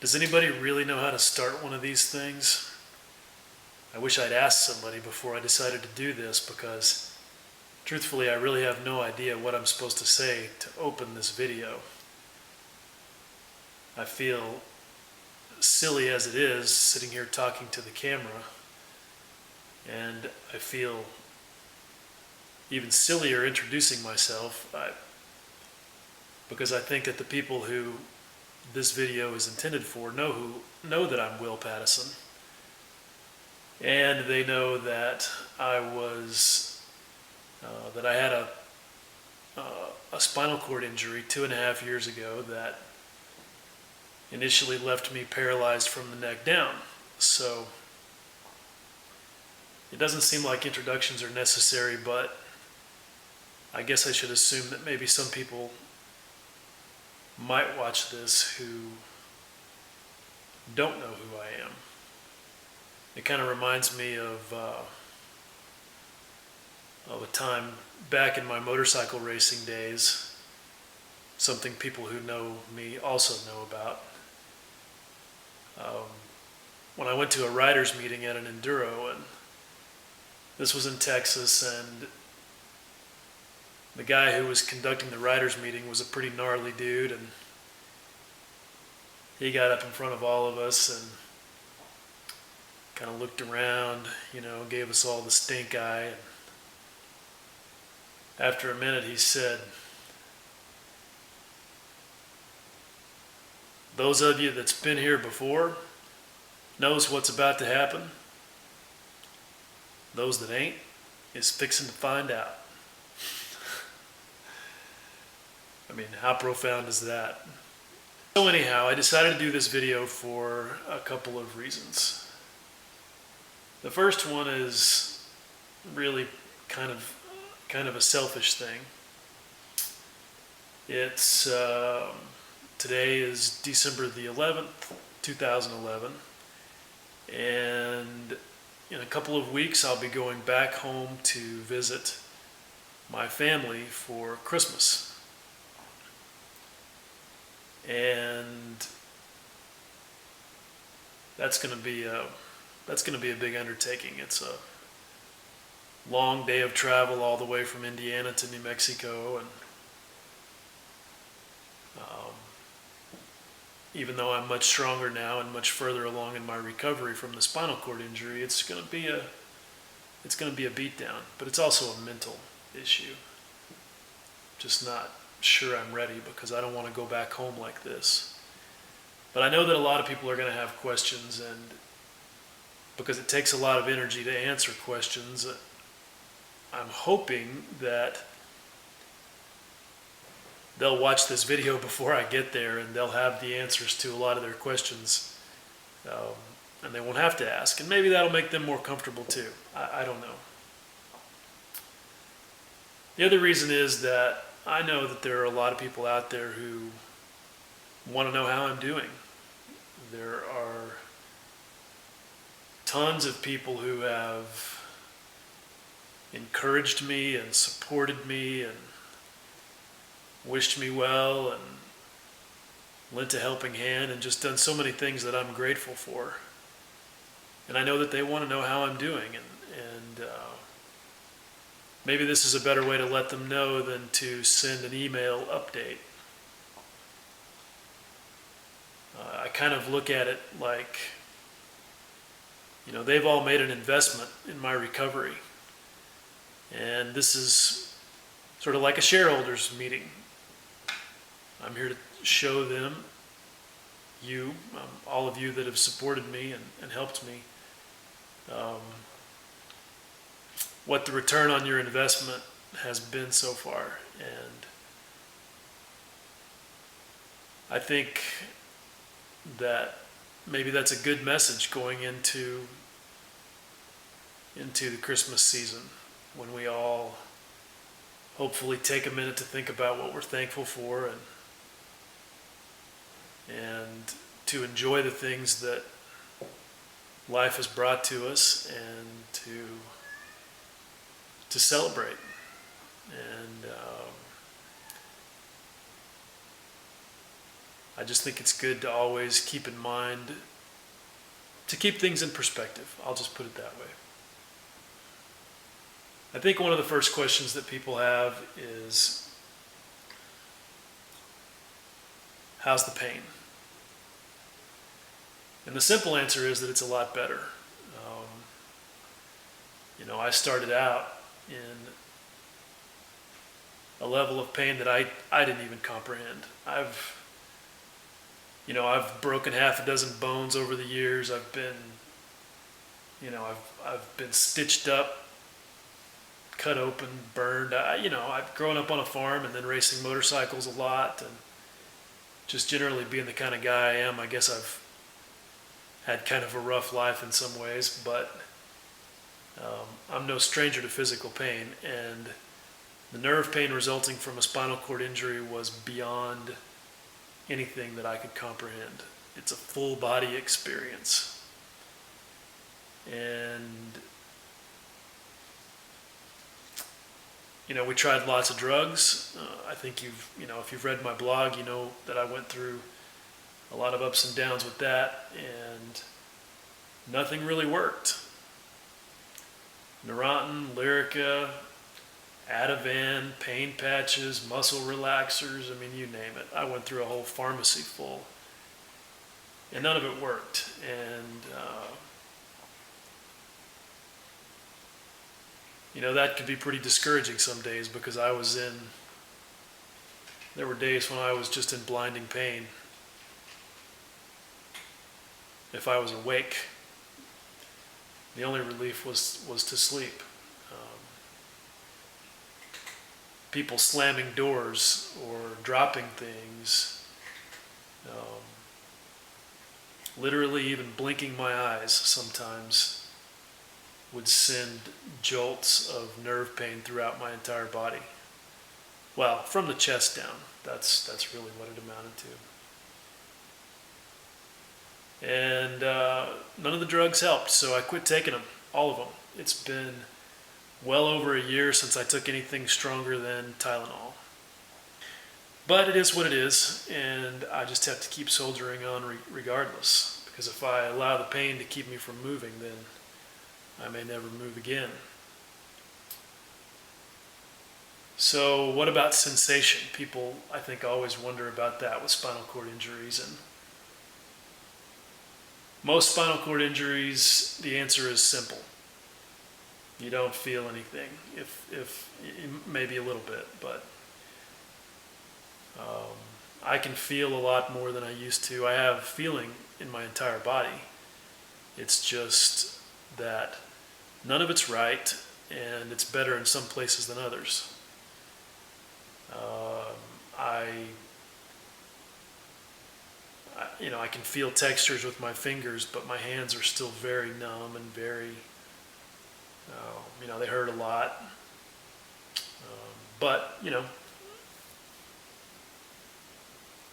Does anybody really know how to start one of these things? I wish I'd asked somebody before I decided to do this because, truthfully, I really have no idea what I'm supposed to say to open this video. I feel silly as it is sitting here talking to the camera, and I feel even sillier introducing myself because I think that the people who this video is intended for know that I'm Will Pattison, and they know that I had a spinal cord injury 2.5 years ago that initially left me paralyzed from the neck down. So it doesn't seem like introductions are necessary, but I guess I should assume that maybe some people might watch this who don't know who I am. It kind of reminds me of a time back in my motorcycle racing days, something people who know me also know about. When I went to a riders meeting at an enduro, and this was in Texas, and the guy who was conducting the riders meeting was a pretty gnarly dude, and he got up in front of all of us and kind of looked around, gave us all the stink eye. And after a minute, he said, "Those of you that's been here before knows what's about to happen. Those that ain't is fixing to find out." I mean, how profound is that? So anyhow, I decided to do this video for a couple of reasons. The first one is really kind of a selfish thing. It's today is December the 11th, 2011, and in a couple of weeks I'll be going back home to visit my family for Christmas. And that's going to be a big undertaking. It's a long day of travel all the way from Indiana to New Mexico, and even though I'm much stronger now and much further along in my recovery from the spinal cord injury, it's going to be a beatdown. But it's also a mental issue. Just not sure I'm ready because I don't want to go back home like this. But I know that a lot of people are going to have questions, and because it takes a lot of energy to answer questions, I'm hoping that they'll watch this video before I get there and they'll have the answers to a lot of their questions, and they won't have to ask, and maybe that'll make them more comfortable too. I don't know. The other reason is that I know that there are a lot of people out there who want to know how I'm doing. There are tons of people who have encouraged me and supported me and wished me well and lent a helping hand and just done so many things that I'm grateful for. And I know that they want to know how I'm doing, and maybe this is a better way to let them know than to send an email update. I kind of look at it like, they've all made an investment in my recovery. And this is sort of like a shareholders meeting. I'm here to show them, all of you that have supported me and helped me, what the return on your investment has been so far. And I think that maybe that's a good message going into the Christmas season, when we all hopefully take a minute to think about what we're thankful for, and to enjoy the things that life has brought to us, and to celebrate. And I just think it's good to always keep in mind, to keep things in perspective. I'll just put it that way. I think one of the first questions that people have is, how's the pain? And the simple answer is that it's a lot better. I started out in a level of pain that I didn't even comprehend. I've broken half a dozen bones over the years. I've been stitched up, cut open, burned. I've grown up on a farm and then racing motorcycles a lot, and just generally being the kind of guy I am. I guess I've had kind of a rough life in some ways, but I'm no stranger to physical pain, and the nerve pain resulting from a spinal cord injury was beyond anything that I could comprehend. It's a full body experience. And we tried lots of drugs. I think if you've read my blog, you know that I went through a lot of ups and downs with that, and nothing really worked. Neurontin, Lyrica, Ativan, pain patches, muscle relaxers, you name it. I went through a whole pharmacy full, and none of it worked. And that could be pretty discouraging some days, because there were days when I was just in blinding pain. If I was awake, the only relief was to sleep. People slamming doors or dropping things, literally even blinking my eyes sometimes would send jolts of nerve pain throughout my entire body. Well, from the chest down, that's really what it amounted to. And none of the drugs helped, so I quit taking them, all of them. It's been well over a year since I took anything stronger than Tylenol. But it is what it is, and I just have to keep soldiering on regardless, because if I allow the pain to keep me from moving, then I may never move again. So what about sensation? People, I think, always wonder about that with spinal cord injuries. And most spinal cord injuries, the answer is simple. You don't feel anything, if maybe a little bit, but I can feel a lot more than I used to. I have feeling in my entire body. It's just that none of it's right, and it's better in some places than others. I can feel textures with my fingers, but my hands are still very numb and very, they hurt a lot. But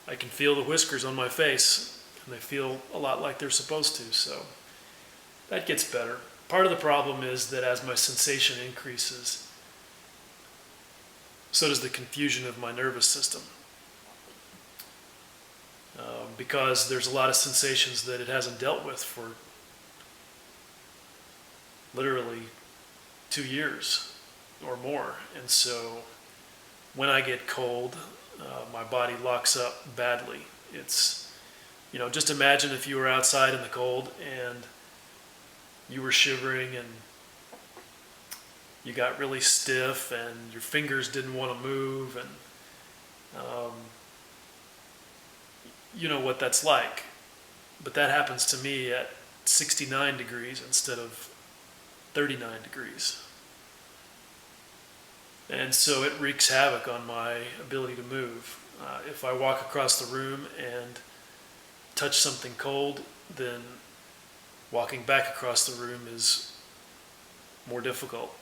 I can feel the whiskers on my face, and they feel a lot like they're supposed to, so that gets better. Part of the problem is that as my sensation increases, so does the confusion of my nervous system. Because there's a lot of sensations that it hasn't dealt with for literally 2 years or more. And so when I get cold, my body locks up badly. It's, just imagine if you were outside in the cold and you were shivering and you got really stiff and your fingers didn't want to move, and you know what that's like. But that happens to me at 69 degrees instead of 39 degrees. And so it wreaks havoc on my ability to move. If I walk across the room and touch something cold, then walking back across the room is more difficult.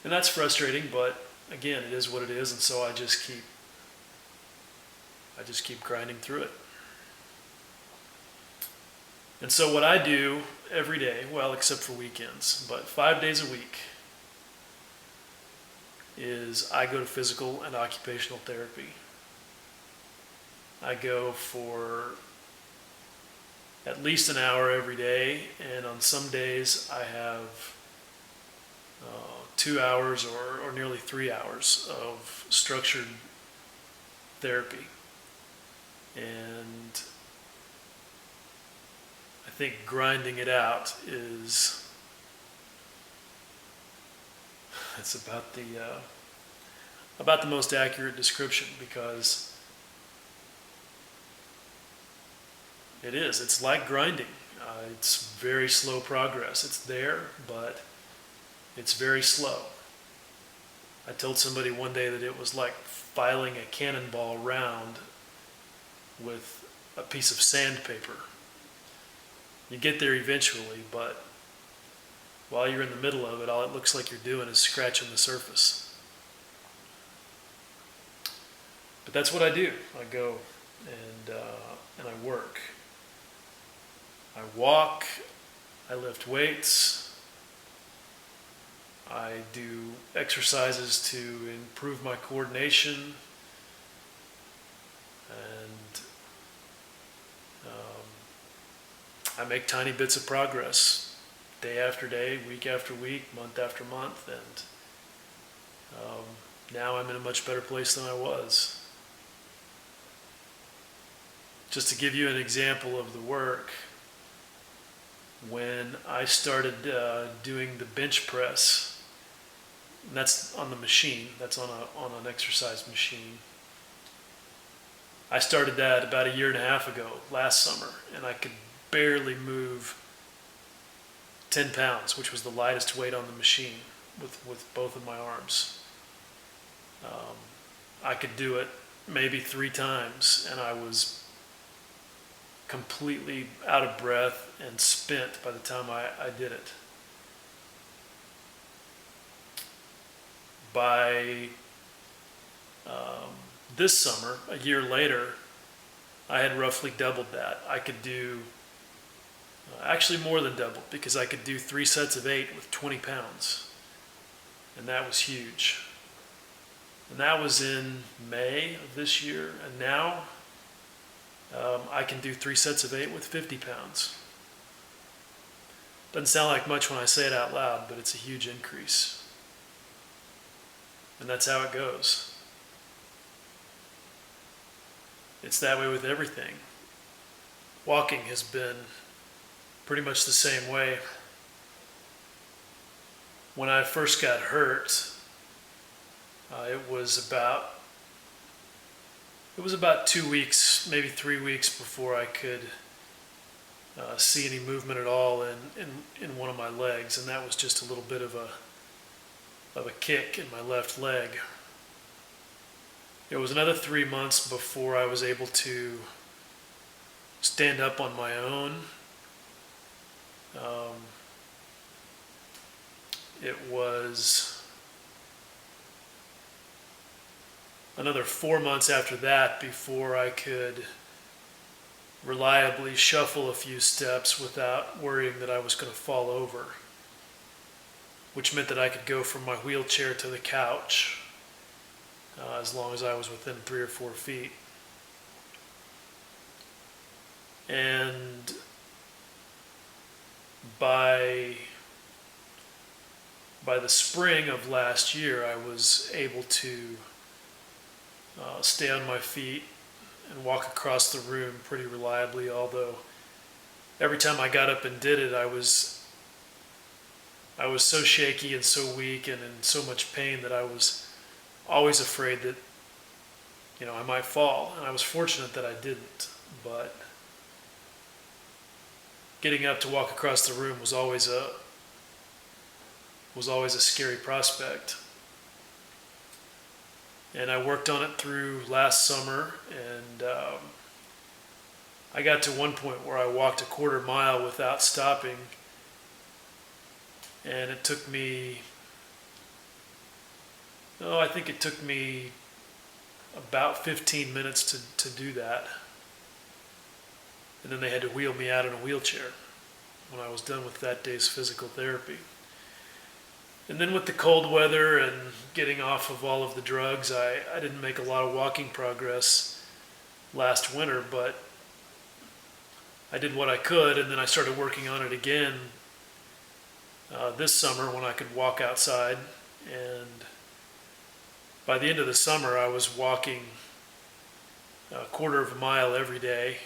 And that's frustrating, but again, it is what it is, and so I just keep grinding through it. And so what I do every day, well, except for weekends, but 5 days a week, is I go to physical and occupational therapy. I go for at least an hour every day, and on some days I have 2 hours or nearly 3 hours of structured therapy. And I think grinding it out is, it's about the most accurate description, because it's like grinding. It's very slow progress. It's there, but it's very slow. I told somebody one day that it was like filing a cannonball round with a piece of sandpaper. You get there eventually, but while you're in the middle of it, all it looks like you're doing is scratching the surface. But that's what I do. I go and I work. I walk, I lift weights, I do exercises to improve my coordination, and I make tiny bits of progress day after day, week after week, month after month, and now I'm in a much better place than I was. Just to give you an example of the work, when I started doing the bench press, and that's on the machine, that's on an exercise machine. I started that about a year and a half ago, last summer, and I could barely move 10 pounds, which was the lightest weight on the machine, with both of my arms. I could do it maybe 3 times, and I was completely out of breath and spent by the time I did it. By this summer, a year later, I had roughly doubled that. I could do, actually more than double, because I could do 3 sets of 8 with 20 pounds. And that was huge. And that was in May of this year. And now I can do 3 sets of 8 with 50 pounds. Doesn't sound like much when I say it out loud, but it's a huge increase. And that's how it goes. It's that way with everything. Walking has been pretty much the same way. When I first got hurt, it was about 2 weeks, maybe 3 weeks before I could see any movement at all in one of my legs, and that was just a little bit of a kick in my left leg. It was another 3 months before I was able to stand up on my own. It was another 4 months after that before I could reliably shuffle a few steps without worrying that I was going to fall over, which meant that I could go from my wheelchair to the couch as long as I was within 3 or 4 feet. And by the spring of last year, I was able to stay on my feet and walk across the room pretty reliably, although every time I got up and did it, I was so shaky and so weak and in so much pain that I was always afraid that, I might fall. And I was fortunate that I didn't, but getting up to walk across the room was always a scary prospect. And I worked on it through last summer, and I got to one point where I walked a quarter mile without stopping, and it took me, I think it took me about 15 minutes to do that. And then they had to wheel me out in a wheelchair when I was done with that day's physical therapy. And then with the cold weather and getting off of all of the drugs, I didn't make a lot of walking progress last winter, but I did what I could, and then I started working on it again this summer when I could walk outside. And by the end of the summer, I was walking a quarter of a mile every day.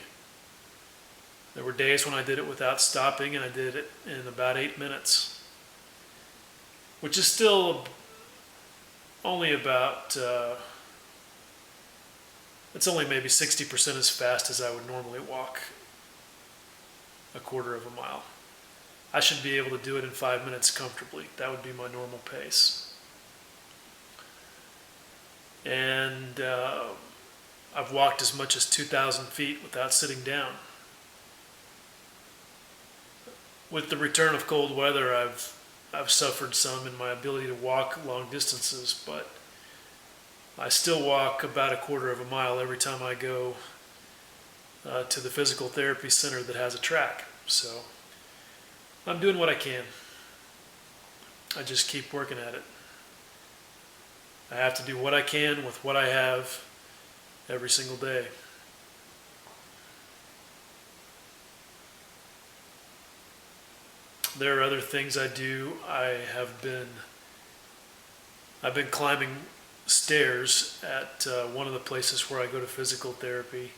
There were days when I did it without stopping, and I did it in about 8 minutes, which is still only about, it's only maybe 60% as fast as I would normally walk a quarter of a mile. I should be able to do it in 5 minutes comfortably. That would be my normal pace. And I've walked as much as 2,000 feet without sitting down. With the return of cold weather, I've suffered some in my ability to walk long distances, but I still walk about a quarter of a mile every time I go to the physical therapy center that has a track. So I'm doing what I can. I just keep working at it. I have to do what I can with what I have every single day. There are other things I do. I've been climbing stairs at one of the places where I go to physical therapy.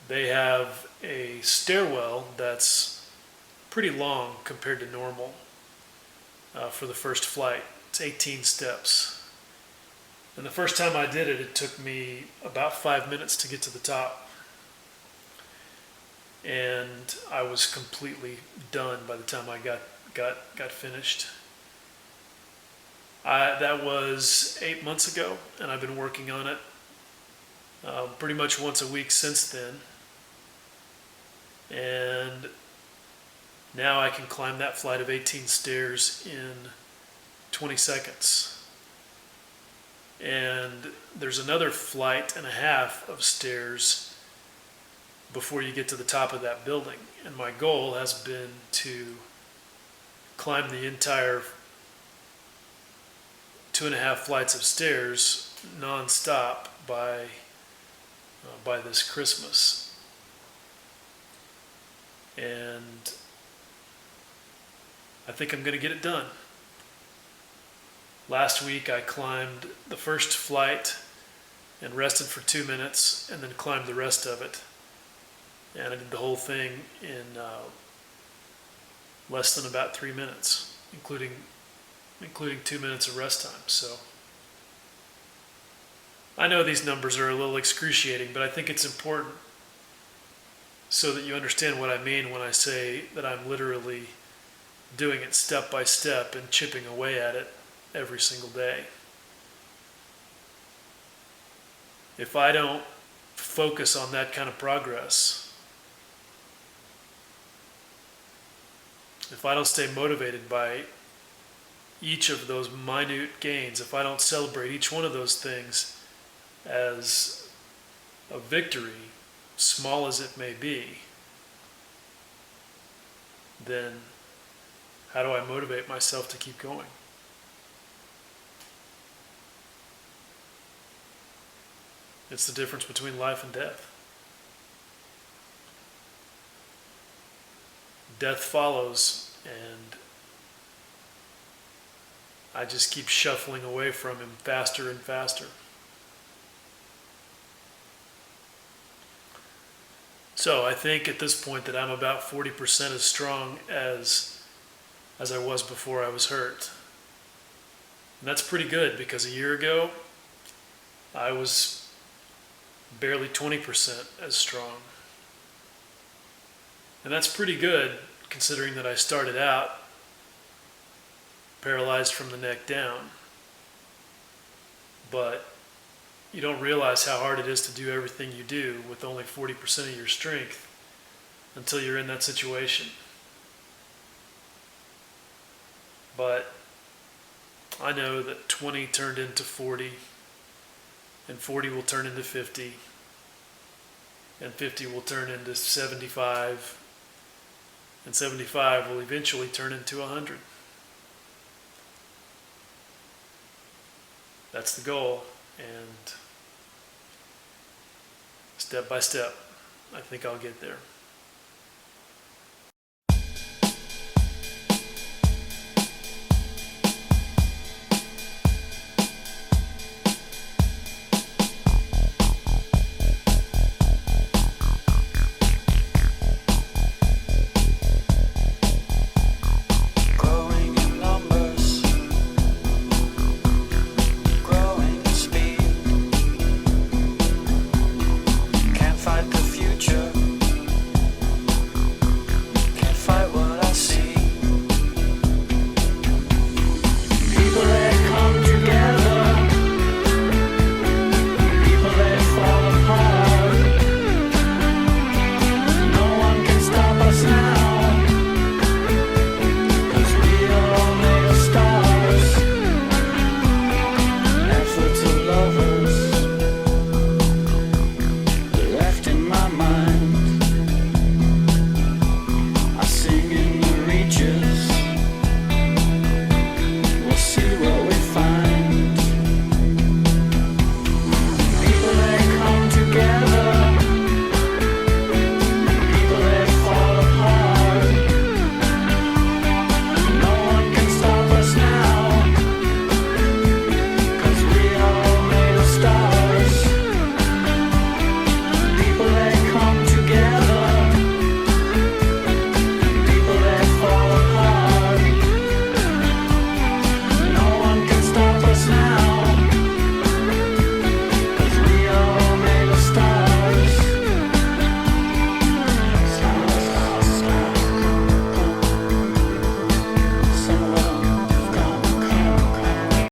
They have a stairwell that's pretty long compared to normal for the first flight. It's 18 steps. And the first time I did it, it took me about 5 minutes to get to the top. And I was completely done by the time I got finished. That was 8 months ago, and I've been working on it pretty much once a week since then. And now I can climb that flight of 18 stairs in 20 seconds. And there's another flight and a half of stairs before you get to the top of that building. And my goal has been to climb the entire 2.5 flights of stairs non-stop by this Christmas. And I think I'm going to get it done. Last week I climbed the first flight and rested for 2 minutes and then climbed the rest of it. And I did the whole thing in less than about 3 minutes, including 2 minutes of rest time. So I know these numbers are a little excruciating, but I think it's important so that you understand what I mean when I say that I'm literally doing it step by step and chipping away at it every single day. If I don't focus on that kind of progress, if I don't stay motivated by each of those minute gains, if I don't celebrate each one of those things as a victory, small as it may be, then how do I motivate myself to keep going? It's the difference between life and death. Death follows, and I just keep shuffling away from him faster and faster. So I think at this point that I'm about 40% as strong as I was before I was hurt. And that's pretty good, because a year ago I was barely 20% as strong. And that's pretty good, considering that I started out paralyzed from the neck down. But you don't realize how hard it is to do everything you do with only 40% of your strength until you're in that situation. But I know that 20 turned into 40, and 40 will turn into 50, and 50 will turn into 75, and 75 will eventually turn into 100. That's the goal, and step by step. I think I'll get there.